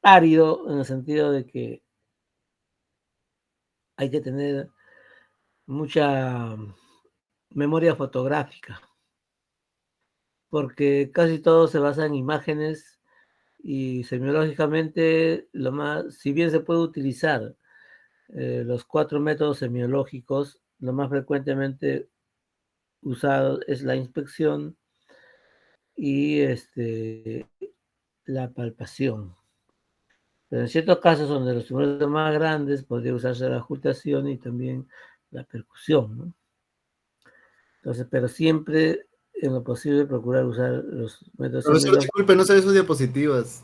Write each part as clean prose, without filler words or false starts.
árido en el sentido de que hay que tener mucha memoria fotográfica, porque casi todo se basa en imágenes y semiológicamente si bien se puede utilizar los 4 métodos semiológicos, lo más frecuentemente usado es la inspección y la palpación. Pero en ciertos casos donde los tumores son más grandes, podría usarse la ocultación y también la percusión, ¿no? Entonces, pero siempre en lo posible procurar usar los métodos Profesor, semiológicos. disculpe, no se ve sus diapositivas.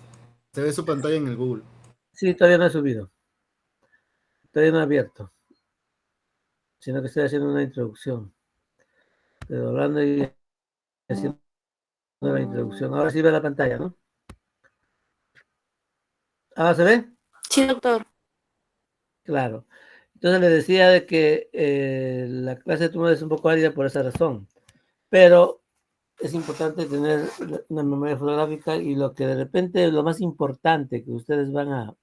Se ve su pantalla en el Google. Sí, todavía no he subido, todavía no he abierto, sino que estoy haciendo una introducción. Pero hablando y haciendo la introducción. Ahora sí ve la pantalla, ¿no? ¿Ahora se ve? Sí, doctor. Claro. Entonces le decía de que la clase de tumores es un poco árida por esa razón, pero es importante tener una memoria fotográfica y lo que de repente lo más importante que ustedes van a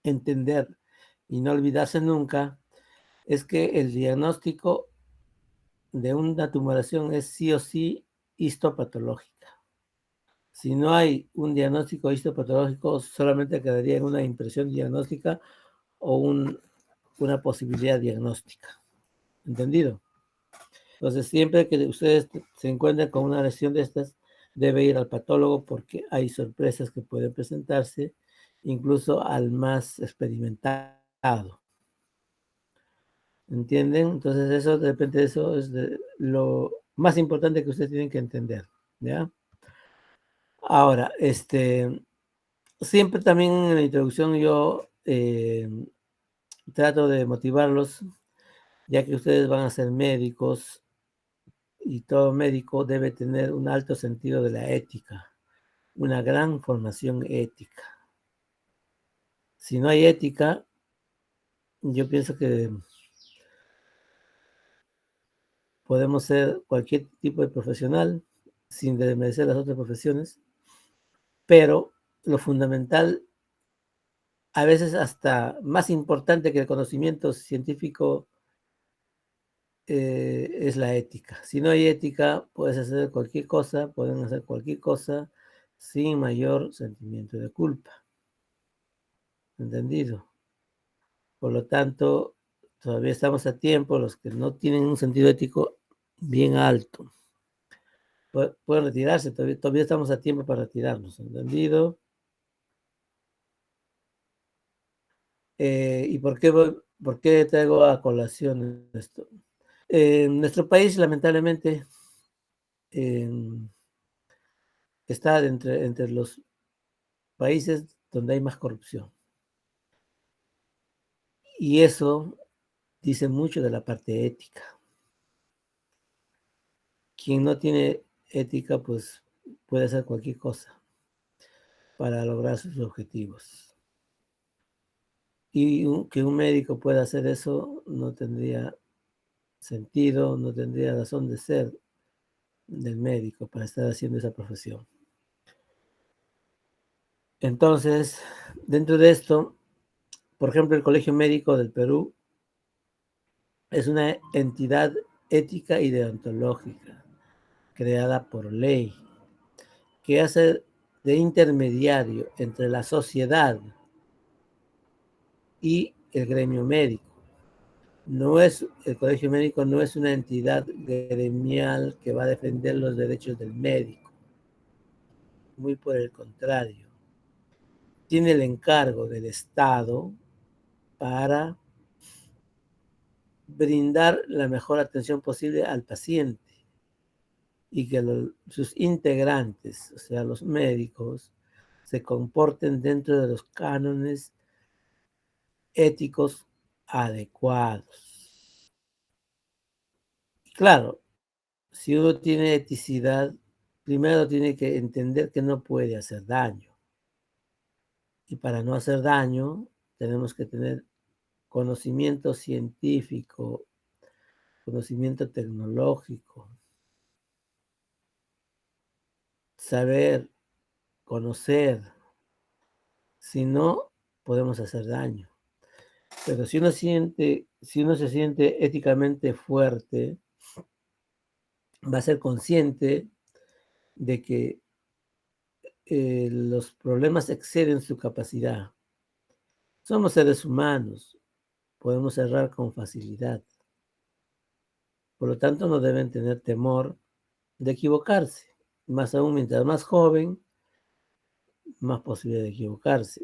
entender y no olvidarse nunca es que el diagnóstico de una tumoración es sí o sí histopatológica. Si no hay un diagnóstico histopatológico, solamente quedaría en una impresión diagnóstica o una posibilidad diagnóstica. ¿Entendido? Entonces, siempre que ustedes se encuentren con una lesión de estas, debe ir al patólogo porque hay sorpresas que pueden presentarse, incluso al más experimentado. ¿Entienden? Entonces, eso, de repente, eso es lo más importante que ustedes tienen que entender. ¿Ya? Ahora, siempre también en la introducción yo trato de motivarlos, ya que ustedes van a ser médicos y todo médico debe tener un alto sentido de la ética, una gran formación ética. Si no hay ética, yo pienso que podemos ser cualquier tipo de profesional sin desmerecer las otras profesiones, pero lo fundamental, a veces hasta más importante que el conocimiento científico, es la ética. Si no hay ética, puedes hacer cualquier cosa, pueden hacer cualquier cosa sin mayor sentimiento de culpa. ¿Entendido? Por lo tanto, todavía estamos a tiempo, los que no tienen un sentido ético bien alto. Pueden retirarse, todavía estamos a tiempo para retirarnos, ¿entendido? ¿Y por qué traigo a colación esto? En nuestro país, lamentablemente, está entre los países donde hay más corrupción. Y eso dice mucho de la parte ética. Quien no tiene ética, pues puede hacer cualquier cosa para lograr sus objetivos. Y que un médico pueda hacer eso no tendría sentido, no tendría razón de ser del médico para estar haciendo esa profesión. Entonces, dentro de esto, por ejemplo, el Colegio Médico del Perú es una entidad ética y deontológica creada por ley que hace de intermediario entre la sociedad y el gremio médico. El colegio médico no es una entidad gremial que va a defender los derechos del médico. Muy por el contrario. Tiene el encargo del Estado para brindar la mejor atención posible al paciente y que sus integrantes, o sea, los médicos, se comporten dentro de los cánones éticos adecuados. Claro, si uno tiene eticidad, primero tiene que entender que no puede hacer daño. Y para no hacer daño, tenemos que tener conocimiento científico, conocimiento tecnológico, saber, conocer, Si no, podemos hacer daño. Pero si uno se siente éticamente fuerte, va a ser consciente de que los problemas exceden su capacidad. Somos seres humanos, podemos errar con facilidad. Por lo tanto, no deben tener temor de equivocarse. Más aún, mientras más joven, más posibilidad de equivocarse.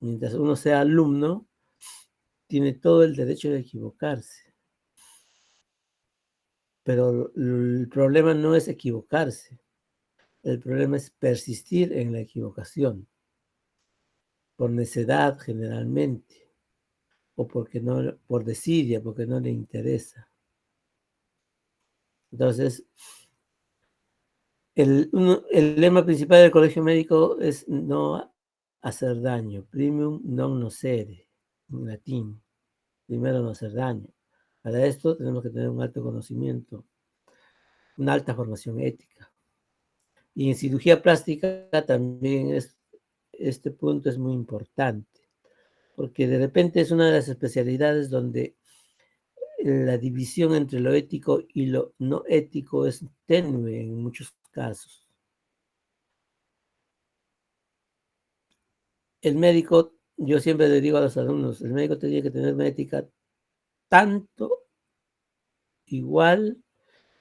Mientras uno sea alumno, tiene todo el derecho de equivocarse. Pero el problema no es equivocarse. El problema es persistir en la equivocación, por necedad generalmente, o porque no, por desidia, porque no le interesa. Entonces, el lema principal del colegio médico es no hacer daño, primum non nocere, en latín, primero no hacer daño. Para esto tenemos que tener un alto conocimiento, una alta formación ética. Y en cirugía plástica también este punto es muy importante, porque de repente es una de las especialidades donde la división entre lo ético y lo no ético es tenue en muchos casos. El médico, yo siempre le digo a los alumnos, el médico tiene que tener una ética tanto igual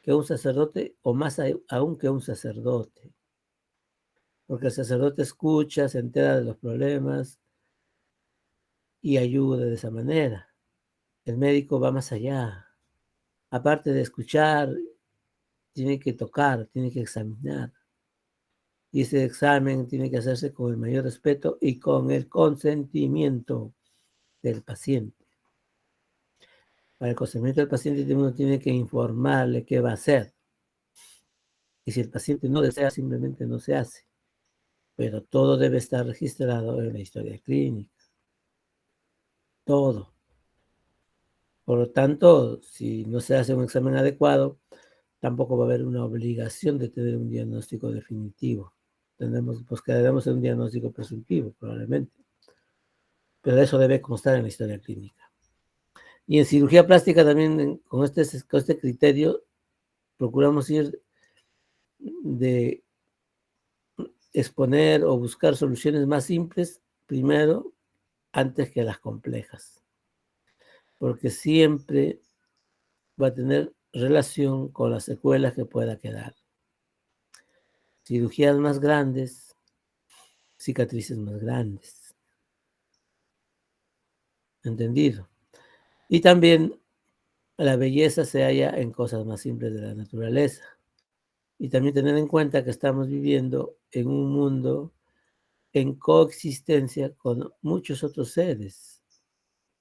que un sacerdote o más aún que un sacerdote, porque el sacerdote escucha, se entera de los problemas y ayuda de esa manera. El médico va más allá. Aparte de escuchar, tiene que tocar, tiene que examinar. Y ese examen tiene que hacerse con el mayor respeto y con el consentimiento del paciente. Para el consentimiento del paciente uno tiene que informarle qué va a hacer. Y si el paciente no desea, simplemente no se hace. Pero todo debe estar registrado en la historia clínica. Todo. Por lo tanto, si no se hace un examen adecuado, tampoco va a haber una obligación de tener un diagnóstico definitivo. Pues quedaremos en un diagnóstico presuntivo, probablemente. Pero eso debe constar en la historia clínica. Y en cirugía plástica también, con este criterio, procuramos ir de exponer o buscar soluciones más simples primero, antes que las complejas. Porque siempre va a tener relación con las secuelas que pueda quedar. Cirugías más grandes, cicatrices más grandes. ¿Entendido? Y también la belleza se halla en cosas más simples de la naturaleza. Y también tener en cuenta que estamos viviendo en un mundo en coexistencia con muchos otros seres,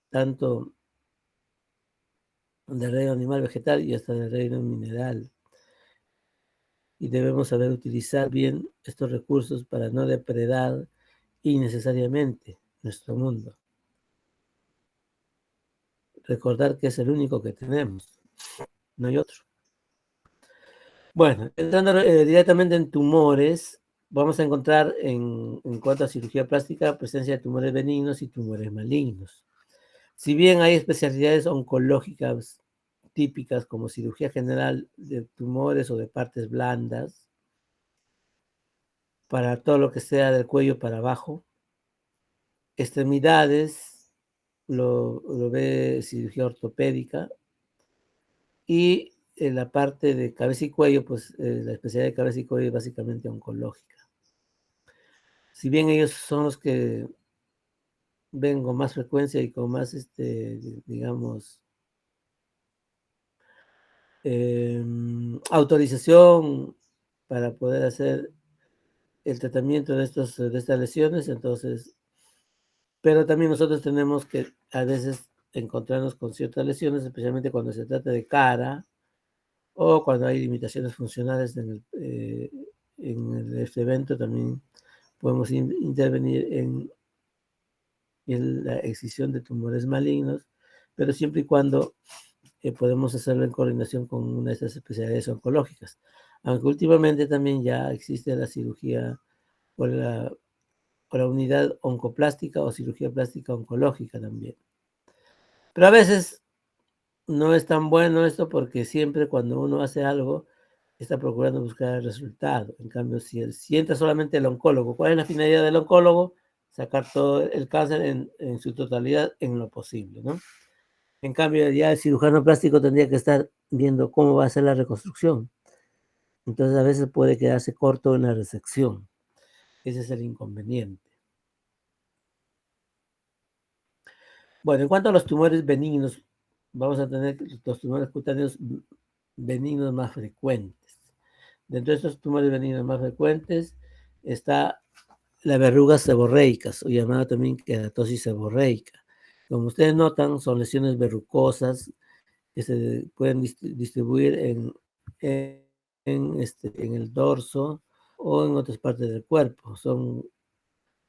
tanto del reino animal, vegetal y hasta del reino mineral. Y debemos saber utilizar bien estos recursos para no depredar innecesariamente nuestro mundo. Recordar que es el único que tenemos, no hay otro. Bueno, entrando directamente en tumores, vamos a encontrar en cuanto a cirugía plástica presencia de tumores benignos y tumores malignos. Si bien hay especialidades oncológicas típicas como cirugía general de tumores o de partes blandas, para todo lo que sea del cuello para abajo, extremidades, lo ve cirugía ortopédica, y en la parte de cabeza y cuello, pues la especialidad de cabeza y cuello es básicamente oncológica. Si bien ellos son los que ven con más frecuencia y con más, digamos, autorización para poder hacer el tratamiento de estas lesiones, entonces, pero también nosotros tenemos que a veces encontrarnos con ciertas lesiones, especialmente cuando se trata de cara o cuando hay limitaciones funcionales en este evento, también podemos intervenir en la excisión de tumores malignos, pero siempre y cuando podemos hacerlo en coordinación con una de estas especialidades oncológicas. Aunque últimamente también ya existe la cirugía o la o la unidad oncoplástica o cirugía plástica oncológica también. Pero a veces no es tan bueno esto porque siempre cuando uno hace algo está procurando buscar el resultado. En cambio, si entra solamente el oncólogo, ¿cuál es la finalidad del oncólogo? Sacar todo el cáncer en su totalidad en lo posible, ¿no? En cambio, ya el cirujano plástico tendría que estar viendo cómo va a ser la reconstrucción. Entonces, a veces puede quedarse corto en la resección. Ese es el inconveniente. Bueno, en cuanto a los tumores benignos, vamos a tener los tumores cutáneos benignos más frecuentes. Dentro de estos tumores benignos más frecuentes está la verruga seborreica, o llamada también queratosis seborreica. Como ustedes notan, son lesiones verrucosas que se pueden distribuir en el dorso o en otras partes del cuerpo. Son,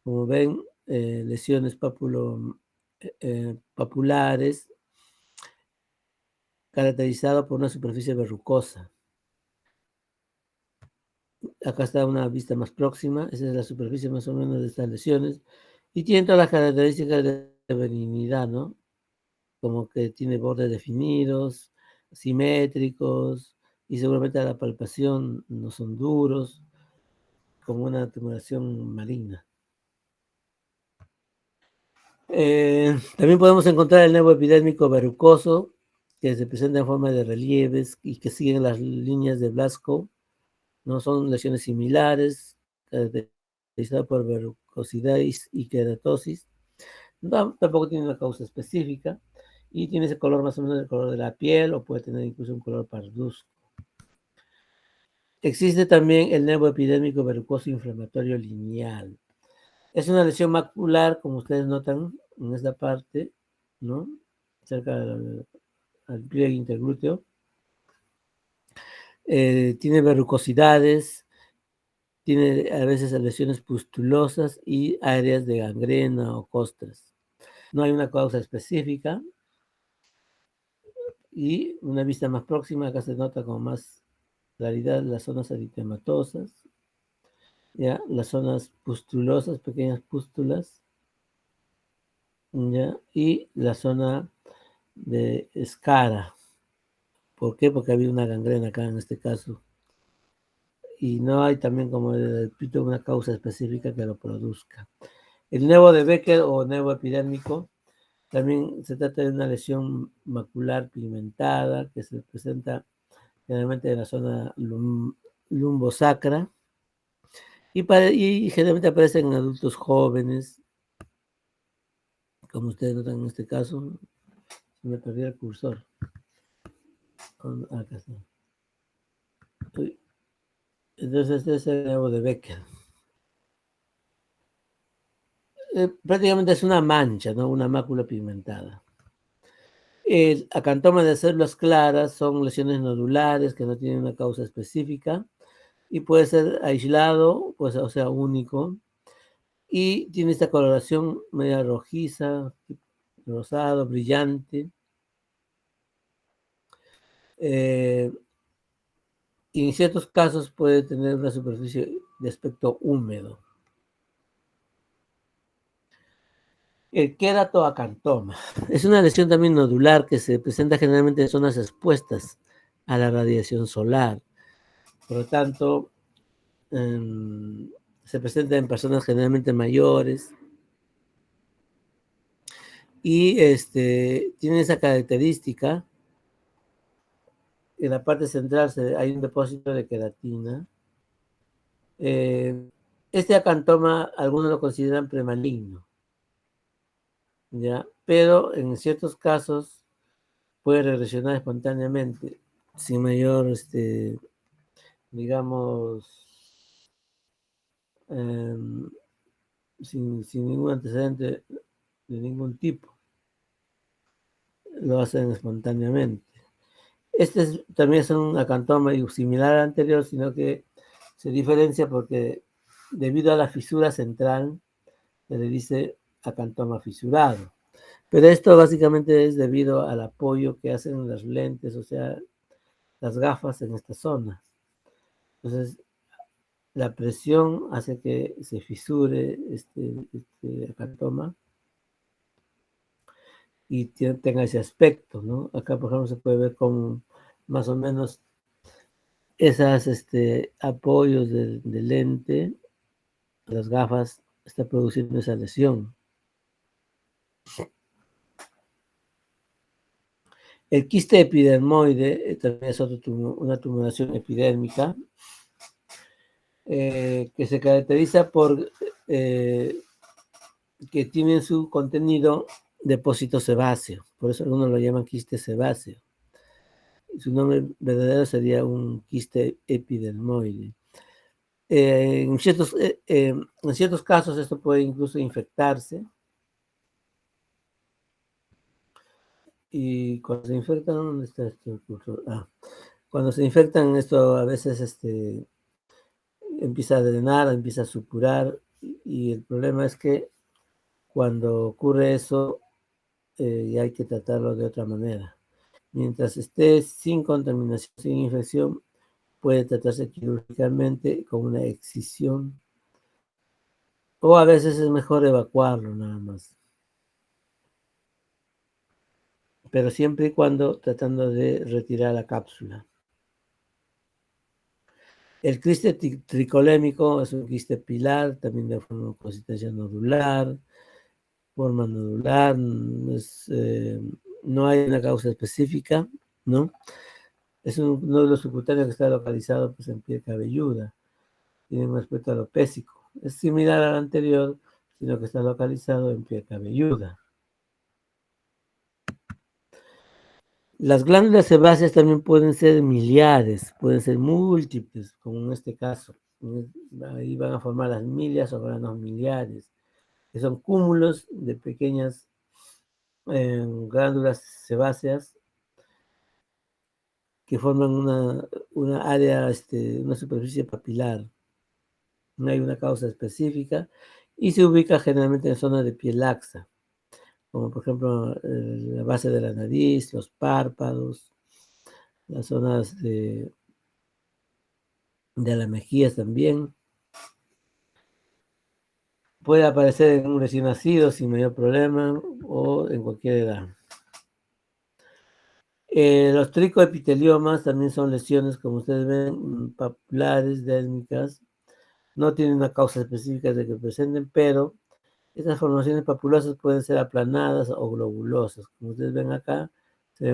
como ven, lesiones papulares caracterizadas por una superficie verrucosa. Acá está una vista más próxima, esa es la superficie más o menos de estas lesiones, y tiene todas las características de benignidad, ¿no? Como que tiene bordes definidos, simétricos, y seguramente a la palpación no son duros, como una tumoración maligna. También podemos encontrar el nervio epidérmico verrucoso, que se presenta en forma de relieves y que siguen las líneas de Blaschko. No son lesiones similares, caracterizadas por verrucosidad y queratosis. No, tampoco tiene una causa específica y tiene ese color más o menos el color de la piel o puede tener incluso un color parduzco. Existe también el nervio epidérmico verrucoso inflamatorio lineal. Es una lesión macular, como ustedes notan en esta parte, ¿no? Cerca al pliegue interglúteo. Tiene verrucosidades, tiene a veces lesiones pustulosas y áreas de gangrena o costras. No hay una causa específica y una vista más próxima, acá se nota con más claridad las zonas eritematosas, ¿ya? Las zonas pustulosas, pequeñas pústulas, ¿ya? Y la zona de escara. ¿Por qué? Porque ha habido una gangrena acá en este caso. Y no hay también, como repito, una causa específica que lo produzca. El nevo de Becker o nevo epidérmico también se trata de una lesión macular pigmentada que se presenta generalmente en la zona lumbosacra y generalmente aparece en adultos jóvenes, como ustedes notan en este caso. Se me perdió el cursor. Acá está. Entonces este es el nevo de Becker. Prácticamente es una mancha, ¿no? Una mácula pigmentada. El acantoma de células claras son lesiones nodulares que no tienen una causa específica y puede ser aislado, pues, o sea, único, y tiene esta coloración media rojiza, rosado, brillante. Y en ciertos casos puede tener una superficie de aspecto húmedo. El queratoacantoma es una lesión también nodular que se presenta generalmente en zonas expuestas a la radiación solar. Por lo tanto, se presenta en personas generalmente mayores y tiene esa característica. En la parte central hay un depósito de queratina. Este acantoma algunos lo consideran premaligno, ¿ya? Pero en ciertos casos puede regresionar espontáneamente sin mayor, digamos, sin ningún antecedente de ningún tipo. Lo hacen espontáneamente. También es un acantoma similar al anterior, sino que se diferencia porque debido a la fisura central se le dice acantoma fisurado. Pero esto básicamente es debido al apoyo que hacen las lentes, o sea, las gafas en esta zona. Entonces, la presión hace que se fisure este acartoma y tenga ese aspecto, ¿no? Acá, por ejemplo, se puede ver con más o menos esas apoyos del lente, las gafas, está produciendo esa lesión. El quiste epidermoide también es una tumoración epidérmica que se caracteriza por que tiene en su contenido depósito sebáceo, por eso algunos lo llaman quiste sebáceo. Su nombre verdadero sería un quiste epidermoide. En ciertos casos esto puede incluso infectarse y cuando se infectan, ¿dónde está esto? Cuando se infectan esto a veces empieza a drenar, empieza a supurar y el problema es que cuando ocurre eso ya hay que tratarlo de otra manera. Mientras esté sin contaminación, sin infección, puede tratarse quirúrgicamente con una excisión o a veces es mejor evacuarlo nada más. Pero siempre y cuando tratando de retirar la cápsula. El quiste tricolémico es un quiste pilar, también de forma consistencia nodular, forma nodular, no hay una causa específica, ¿no? Es un nódulo subcutáneo que está localizado pues, en piel cabelluda, tiene un aspecto alopécico. Es similar al anterior, sino que está localizado en piel cabelluda. Las glándulas sebáceas también pueden ser miliares, pueden ser múltiples, como en este caso. Ahí van a formar las milias o granos miliares, que son cúmulos de pequeñas glándulas sebáceas que forman una área, una superficie papilar. No hay una causa específica y se ubica generalmente en zonas de piel laxa, como por ejemplo la base de la nariz, los párpados, las zonas de las mejillas también. Puede aparecer en un recién nacido sin mayor problema o en cualquier edad. Los tricoepiteliomas también son lesiones, como ustedes ven, papulares, dérmicas. No tienen una causa específica de que presenten, pero estas formaciones papulosas pueden ser aplanadas o globulosas. Como ustedes ven acá, se ve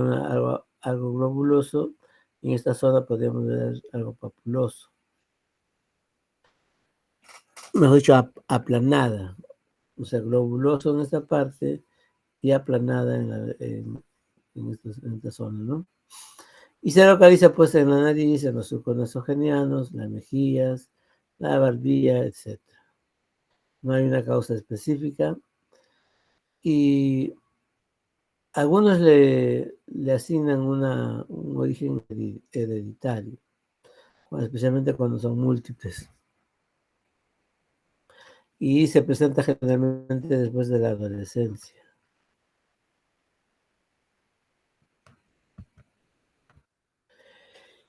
algo globuloso y en esta zona podemos ver algo papuloso. Mejor dicho, aplanada. O sea, globuloso en esta parte y aplanada en esta zona, ¿no? Y se localiza pues en la nariz, en los surcos nasogenianos, las mejillas, la barbilla, etc. No hay una causa específica y algunos le asignan un origen hereditario, especialmente cuando son múltiples. Y se presenta generalmente después de la adolescencia.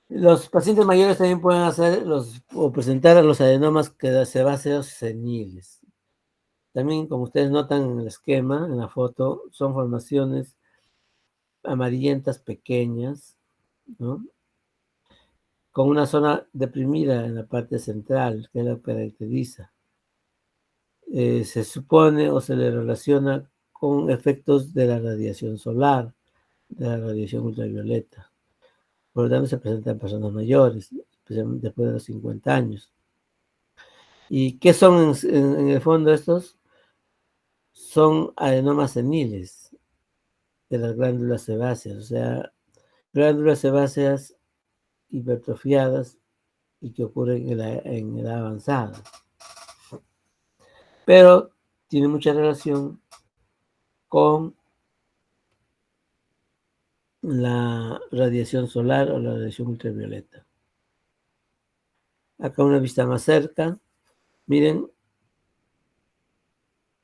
Los pacientes mayores también pueden o presentar los adenomas sebáceos seniles. También, como ustedes notan en el esquema, en la foto, son formaciones amarillentas pequeñas, ¿no? Con una zona deprimida en la parte central, que la caracteriza. Se supone o se le relaciona con efectos de la radiación solar, de la radiación ultravioleta. Por lo tanto, se presenta en personas mayores, especialmente después de los 50 años. ¿Y qué son en el fondo estos? Son adenomas seniles de las glándulas sebáceas, o sea, glándulas sebáceas hipertrofiadas y que ocurren en edad avanzada. Pero tiene mucha relación con la radiación solar o la radiación ultravioleta. Acá una vista más cerca. Miren,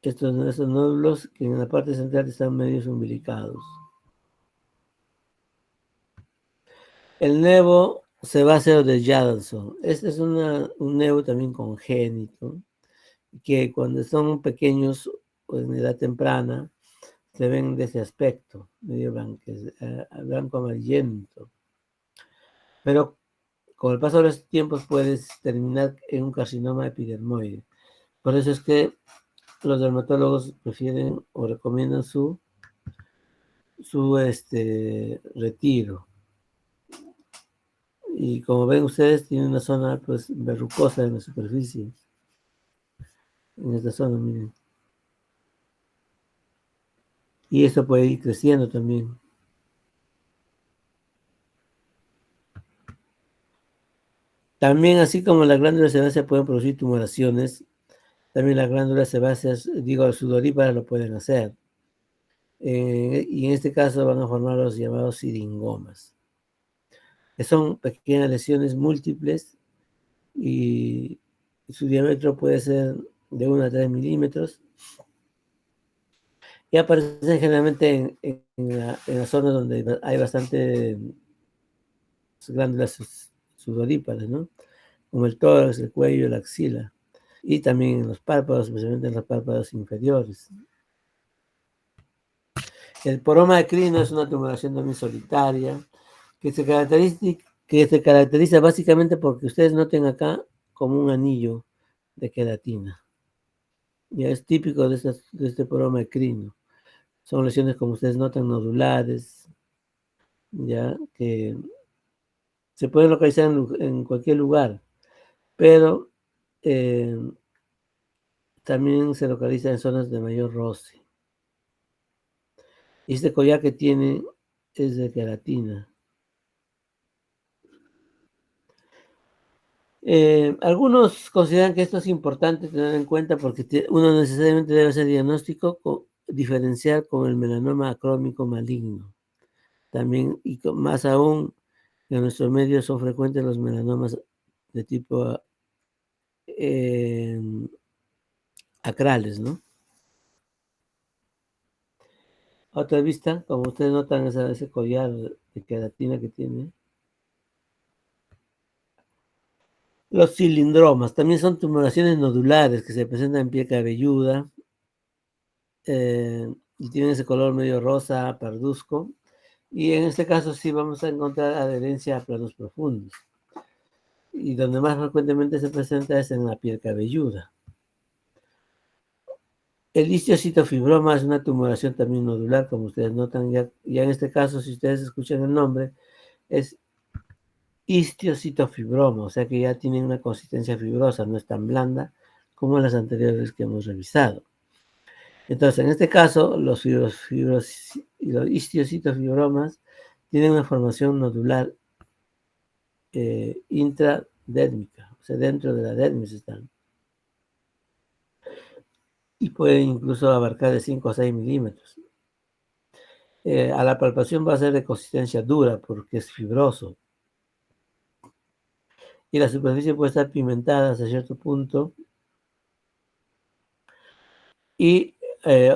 estos nódulos que en la parte central están medios umbilicados. El nevo sebáceo de Jadassohn. Este es un nevo también congénito, que cuando son pequeños o en edad temprana, se ven de ese aspecto, medio blanco amarillento. Pero con el paso de los tiempos puedes terminar en un carcinoma epidermoide. Por eso es que los dermatólogos prefieren o recomiendan su retiro. Y como ven ustedes, tiene una zona pues verrucosa en la superficie. En esta zona, miren. Y eso puede ir creciendo también. También, así como las glándulas sebáceas pueden producir tumoraciones, también las glándulas sebáceas, digo, sudoríparas lo pueden hacer. Y en este caso van a formar los llamados siringomas, que son pequeñas lesiones múltiples y su diámetro puede ser de 1 a 3 milímetros y aparecen generalmente en la zona donde hay bastante glándulas sudoríparas, ¿no? Como el tórax, el cuello, la axila, y también en los párpados, especialmente en los párpados inferiores. El poroma de crino es una tumoración también solitaria, que se caracteriza básicamente porque ustedes noten acá como un anillo de queratina. Ya es típico de este poroma de crino. Son lesiones, como ustedes notan, nodulares, ya que se pueden localizar en cualquier lugar, pero también se localiza en zonas de mayor roce. Y este collar que tiene es de queratina. Algunos consideran que esto es importante tener en cuenta porque uno necesariamente debe hacer diagnóstico, diferenciar con el melanoma acrómico maligno. También, y más aún, en nuestros medios son frecuentes los melanomas de tipo acrales, ¿no? A otra vista, como ustedes notan, ese collar de queratina que tiene. Los cilindromas también son tumoraciones nodulares que se presentan en piel cabelluda y tienen ese color medio rosa, parduzco. Y en este caso sí vamos a encontrar adherencia a planos profundos. Y donde más frecuentemente se presenta es en la piel cabelluda. El histiocitofibroma es una tumoración también nodular, como ustedes notan. Ya en este caso, si ustedes escuchan el nombre, es histiocitofibroma, o sea que ya tiene una consistencia fibrosa, no es tan blanda como las anteriores que hemos revisado. Entonces, en este caso, los histiocitofibromas tienen una formación nodular intradérmica, o sea, dentro de la dermis están. Y pueden incluso abarcar de 5 a 6 milímetros. A la palpación va a ser de consistencia dura porque es fibroso. Y la superficie puede estar pimentada hasta cierto punto. Y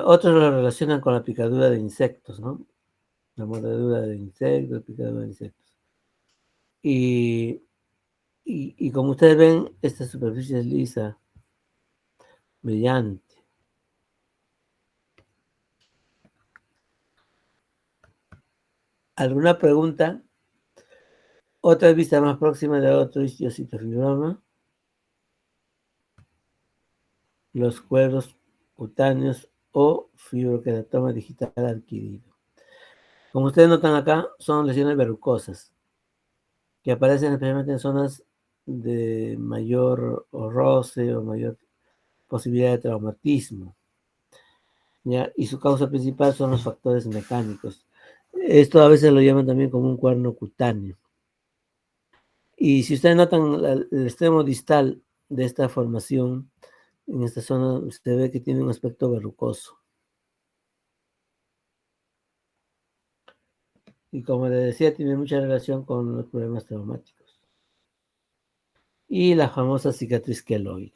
otros lo relacionan con la picadura de insectos, ¿no? La mordedura de insectos, picadura de insectos. Y como ustedes ven, esta superficie es lisa, brillante. ¿Alguna pregunta? Otra vista más próxima de otro histiocitofibroma. Los cueros cutáneos o fibroqueratoma digital adquirido. Como ustedes notan acá, son lesiones verrucosas que aparecen especialmente en zonas de mayor roce o mayor posibilidad de traumatismo, ¿ya? Y su causa principal son los factores mecánicos. Esto a veces lo llaman también como un cuerno cutáneo. Y si ustedes notan el extremo distal de esta formación, en esta zona se ve que tiene un aspecto verrucoso. Y como les decía, tiene mucha relación con los problemas traumáticos. Y la famosa cicatriz queloide.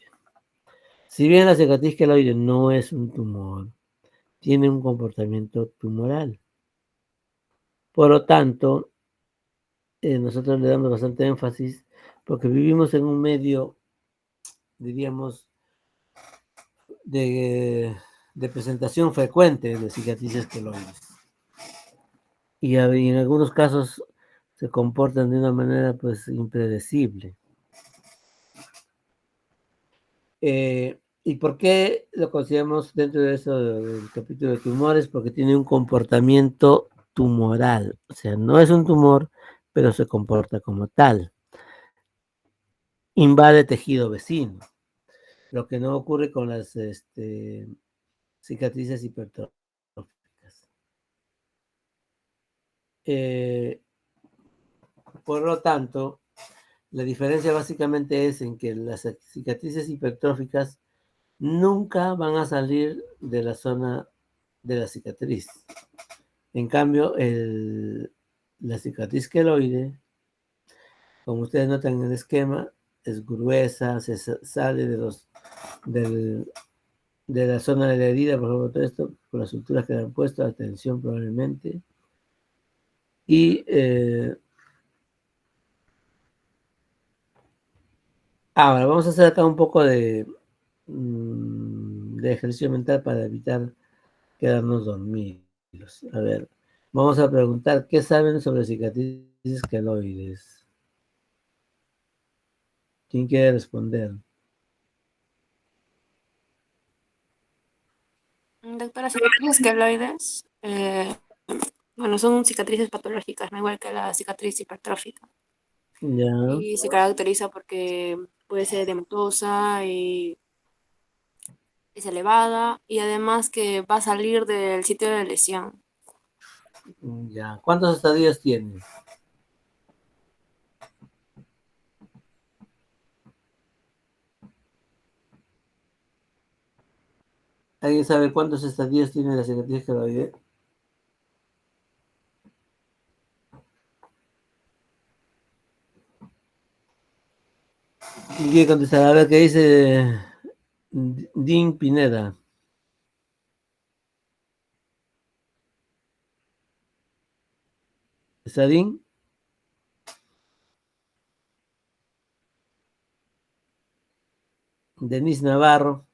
Si bien la cicatriz queloide no es un tumor, tiene un comportamiento tumoral. Por lo tanto, nosotros le damos bastante énfasis porque vivimos en un medio, diríamos, de presentación frecuente de cicatrices queloides. Y en algunos casos se comportan de una manera pues impredecible. ¿Y por qué lo consideramos dentro de eso del capítulo de tumores? Porque tiene un comportamiento tumoral, o sea, no es un tumor, pero se comporta como tal. Invade tejido vecino, lo que no ocurre con las cicatrices hipertróficas. Por lo tanto, la diferencia básicamente es en que las cicatrices hipertróficas nunca van a salir de la zona de la cicatriz. En cambio, la cicatriz queloide, como ustedes notan en el esquema, es gruesa, se sale de la zona de la herida, por ejemplo, todo esto, con las suturas que le han puesto, la tensión probablemente. Y ahora vamos a hacer acá un poco de ejercicio mental para evitar quedarnos dormidos. A ver, vamos a preguntar, ¿qué saben sobre cicatrices queloides? ¿Quién quiere responder? Doctora, cicatrices queloides, bueno, son cicatrices patológicas, no igual que la cicatriz hipertrófica. Ya, Y se caracteriza porque puede ser edematosa y es elevada y además que va a salir del sitio de lesión. ya. ¿Cuántos estadios tiene? ¿Alguien sabe cuántos estadios tiene la cicatriz queloide? ¿Quién quiere contestar? A ver qué dice Dean Pineda. ¿Está Dean? Denise Navarro.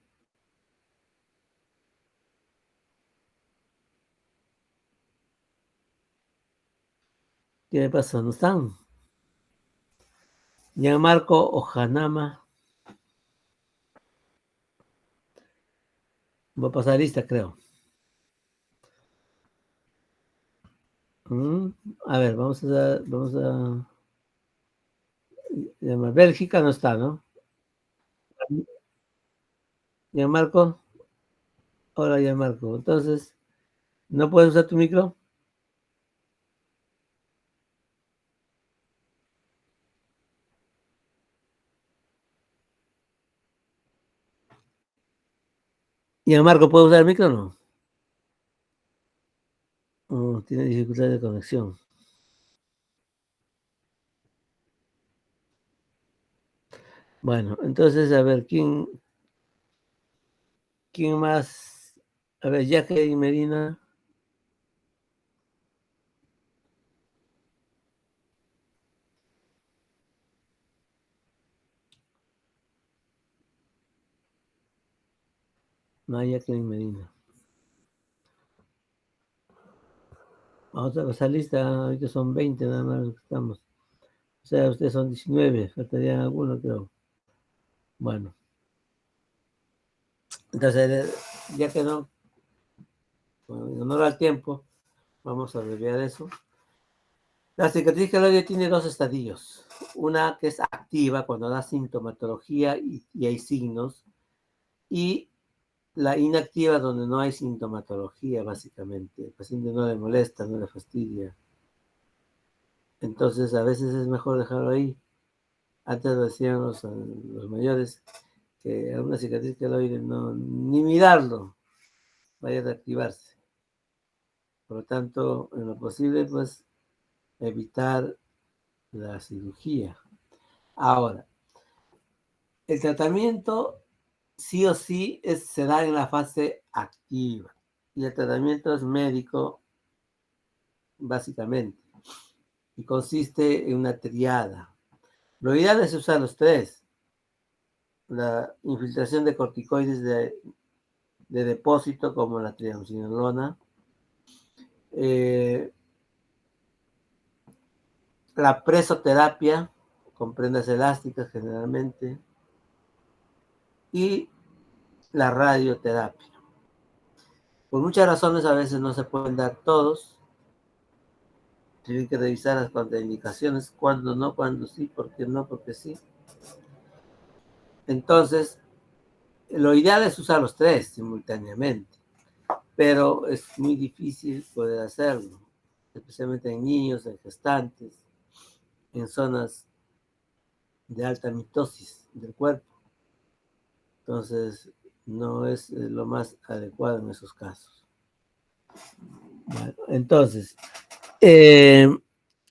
¿Qué le pasa? ¿No están? Gianmarco Ojanama. Va a pasar lista, creo. A ver, vamos a llamar. Bélgica no está, ¿no? Gianmarco. Hola, Gianmarco. Entonces, ¿no puedes usar tu micro? Gianmarco, ¿puedo usar el micro o no? Oh, tiene dificultad de conexión. Bueno, entonces, a ver, ¿quién más? A ver, Jacqueline Medina. No, Jacqueline Medina. Vamos a pasar lista, ahorita son 20 nada más los que estamos. O sea, ustedes son 19, faltaría alguno, creo. Bueno, entonces, ya que no, bueno, en honor al tiempo, vamos a abreviar eso. La cicatriz queloide tiene dos estadios. Una que es activa cuando da sintomatología y hay signos, y la inactiva donde no hay sintomatología, básicamente. El paciente no le molesta, no le fastidia. Entonces, a veces es mejor dejarlo ahí. Antes lo decían los mayores que a una cicatriz queloide no, ni mirarlo vaya a reactivarse. Por lo tanto, en lo posible, pues, evitar la cirugía. Ahora, el tratamiento sí o sí se da en la fase activa. Y el tratamiento es médico, básicamente. y consiste en una triada. Lo ideal es usar los tres. La infiltración de corticoides de depósito como la triamcinolona, la presoterapia con prendas elásticas generalmente y la radioterapia. Por muchas razones a veces no se pueden dar todos. Tienen que revisar las contraindicaciones, cuándo no, cuándo sí, por qué no, porque sí. Entonces, lo ideal es usar los tres simultáneamente, pero es muy difícil poder hacerlo, especialmente en niños, en gestantes, en zonas de alta mitosis del cuerpo. Entonces, no es lo más adecuado en esos casos. Bueno, entonces,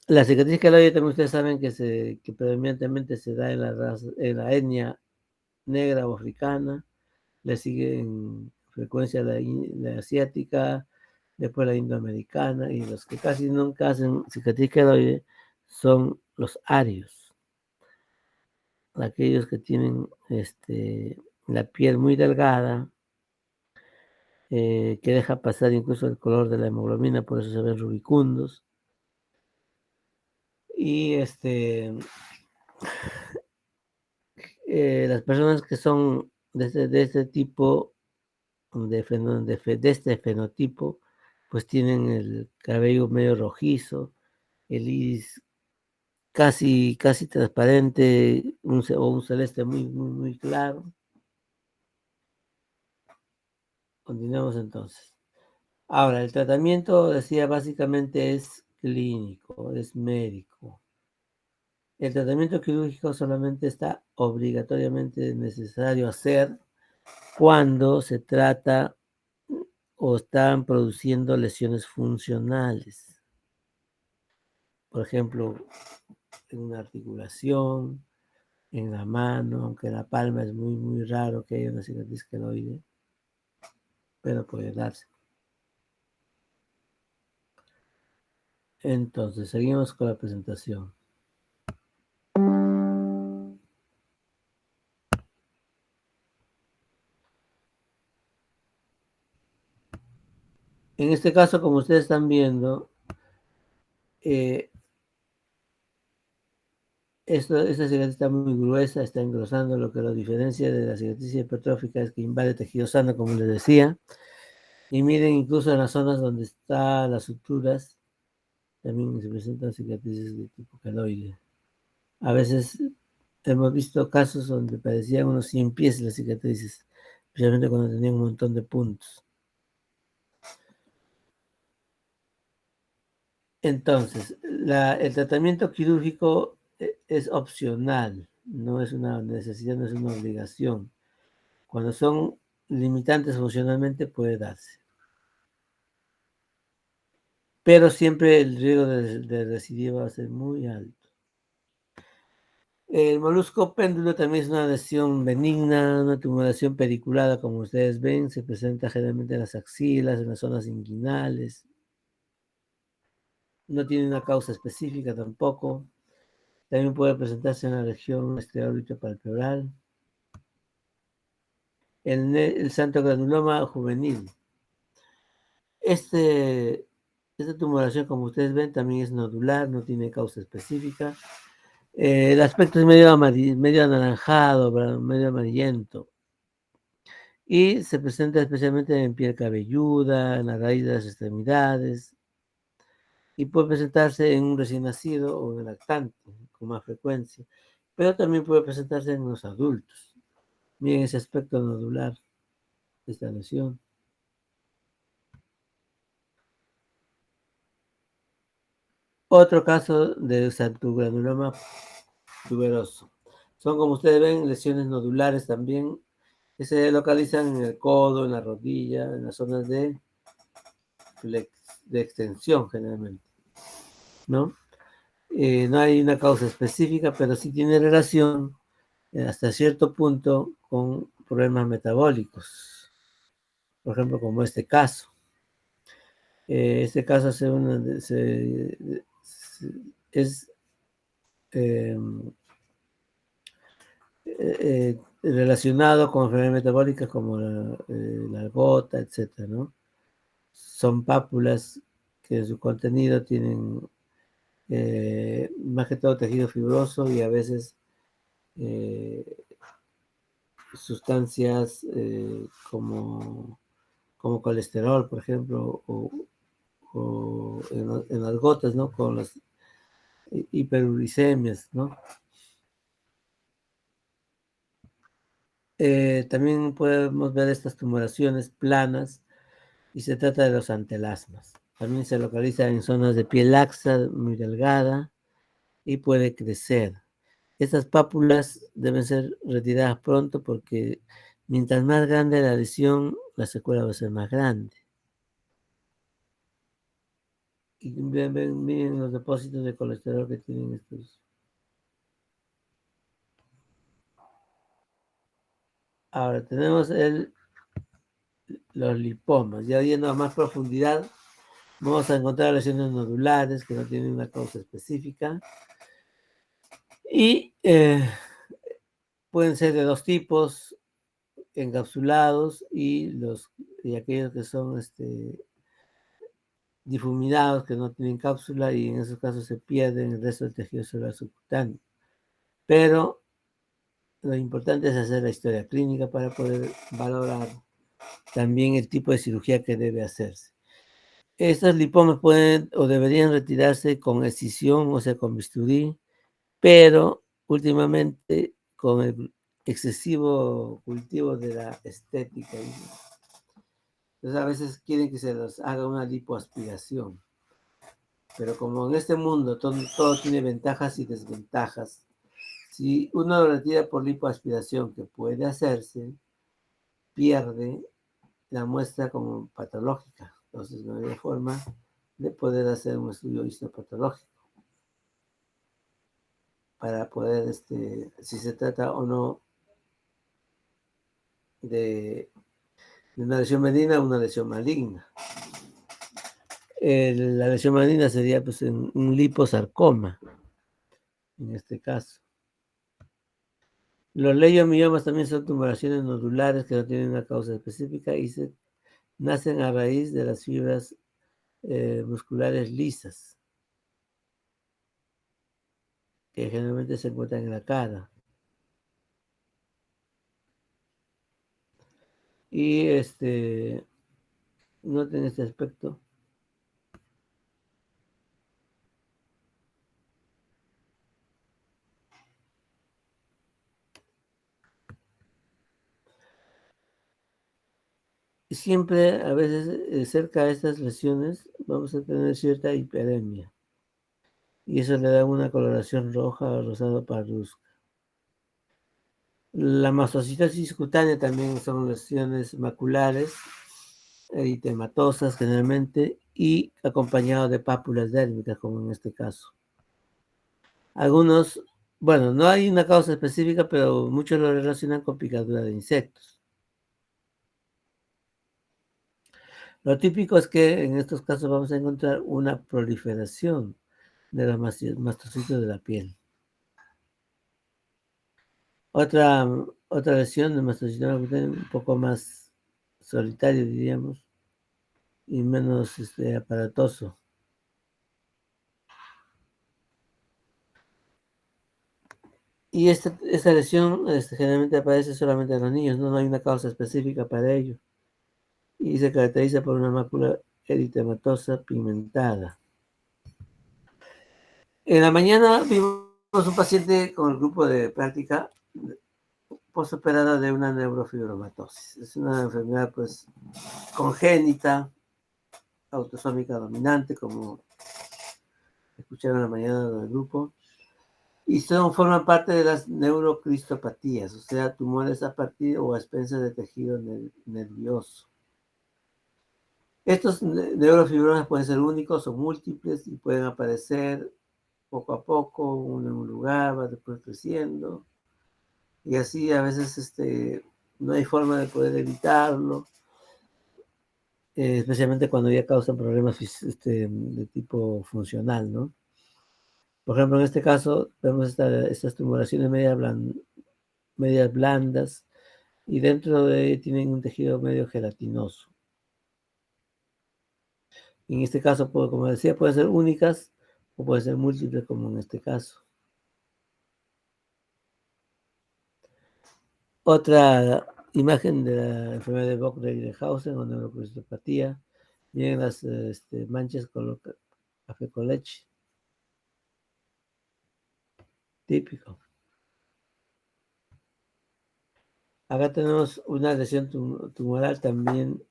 la cicatriz queloide también ustedes saben que predominantemente se da en la etnia negra o africana, le sigue en frecuencia la asiática, después la indoamericana, y los que casi nunca hacen cicatriz queloide son los arios, aquellos que tienen la piel muy delgada, que deja pasar incluso el color de la hemoglobina, por eso se ven rubicundos. Y las personas que son de este tipo, de este fenotipo, pues tienen el cabello medio rojizo, el iris casi transparente, o un celeste muy claro. Continuamos entonces. Ahora, el tratamiento, decía, básicamente es clínico, es médico. El tratamiento quirúrgico solamente está obligatoriamente necesario hacer cuando se trata o están produciendo lesiones funcionales. Por ejemplo, en una articulación, en la mano, aunque en la palma es muy raro que haya una cicatriz queloide, pero puede darse. Entonces, seguimos con la presentación. En este caso, como ustedes están viendo, esta cicatriz está muy gruesa, está engrosando. Lo que lo diferencia de la cicatriz hipertrófica es que invade tejido sano, como les decía. Y miren, incluso en las zonas donde están las suturas, también se presentan cicatrices de tipo queloide. A veces hemos visto casos donde parecían unos 100 pies las cicatrices, especialmente cuando tenían un montón de puntos. Entonces, el tratamiento quirúrgico es opcional, no es una necesidad, no es una obligación. Cuando son limitantes funcionalmente puede darse. Pero siempre el riesgo de recidiva va a ser muy alto. El molusco péndulo también es una lesión benigna, una tumoración pediculada, como ustedes ven, se presenta generalmente en las axilas, en las zonas inguinales. No tiene una causa específica tampoco. También puede presentarse en la región palpebral. El santo granuloma juvenil. Esta tumoración, como ustedes ven, también es nodular, no tiene causa específica. El aspecto es medio anaranjado, medio amarillento. Y se presenta especialmente en piel cabelluda, en la raíz de las extremidades. Y puede presentarse en un recién nacido o en el lactante con más frecuencia. Pero también puede presentarse en los adultos. Miren ese aspecto nodular de esta lesión. Otro caso de xantogranuloma tuberoso. Son, como ustedes ven, lesiones nodulares también, que se localizan en el codo, en la rodilla, en las zonas de extensión generalmente, ¿no? No hay una causa específica, pero sí tiene relación hasta cierto punto con problemas metabólicos, por ejemplo, como este caso. Este caso es relacionado con enfermedades metabólicas como la gota, etcétera, ¿no? Son pápulas que en su contenido tienen más que todo tejido fibroso y a veces sustancias como colesterol, por ejemplo, o en las gotas, ¿no? Con las hiperuricemias, ¿no? También podemos ver estas tumoraciones planas y se trata de los antelasmas. También se localiza en zonas de piel laxa, muy delgada y puede crecer. Estas pápulas deben ser retiradas pronto porque mientras más grande la lesión, la secuela va a ser más grande. Y miren los depósitos de colesterol que tienen estos. Ahora tenemos los lipomas. Ya yendo a más profundidad, vamos a encontrar lesiones nodulares que no tienen una causa específica. Y pueden ser de dos tipos, encapsulados y aquellos que son difuminados, que no tienen cápsula y en esos casos se pierden el resto del tejido celular subcutáneo. Pero lo importante es hacer la historia clínica para poder valorar también el tipo de cirugía que debe hacerse. Estos lipomas pueden o deberían retirarse con excisión, o sea, con bisturí, pero últimamente con el excesivo cultivo de la estética, entonces a veces quieren que se los haga una lipoaspiración. Pero como en este mundo todo tiene ventajas y desventajas, si uno lo retira por lipoaspiración, que puede hacerse, pierde la muestra como patológica. Entonces no hay forma de poder hacer un estudio histopatológico para poder, si se trata o no de una lesión benigna o una lesión maligna. La lesión maligna sería pues un liposarcoma, en este caso. Los leiomiomas también son tumoraciones nodulares que no tienen una causa específica y nacen a raíz de las fibras musculares lisas, que generalmente se encuentran en la cara. Y noten este aspecto. Siempre, a veces, cerca de estas lesiones, vamos a tener cierta hiperemia. Y eso le da una coloración roja o rosado parduzca. La mastocitosis cutánea también son lesiones maculares, eritematosas generalmente, y acompañado de pápulas dérmicas, como en este caso. Algunos, bueno, no hay una causa específica, pero muchos lo relacionan con picadura de insectos. Lo típico es que en estos casos vamos a encontrar una proliferación de los mastocitos de la piel. Otra lesión de mastocitoma un poco más solitario, diríamos, y menos aparatoso. Y esta lesión generalmente aparece solamente en los niños, no hay una causa específica para ello. Y se caracteriza por una mácula eritematosa pigmentada. En la mañana vimos un paciente con el grupo de práctica postoperada de una neurofibromatosis. Es una enfermedad pues congénita, autosómica dominante, como escucharon en la mañana del grupo, y forman parte de las neurocristopatías, o sea, tumores a partir o a expensas de tejido nervioso. Estos neurofibromas pueden ser únicos o múltiples y pueden aparecer poco a poco, uno en un lugar, va después creciendo, y así a veces no hay forma de poder evitarlo, especialmente cuando ya causan problemas de tipo funcional, ¿no? Por ejemplo, en este caso, vemos estas tumoraciones medias blandas y dentro de ellas tienen un tejido medio gelatinoso. En este caso, como decía, pueden ser únicas o pueden ser múltiples, como en este caso. Otra imagen de la enfermedad de Vogt-Reichenhausen o neurocristopatía. Vienen las manchas café con leche. Típico. Acá tenemos una lesión tumoral también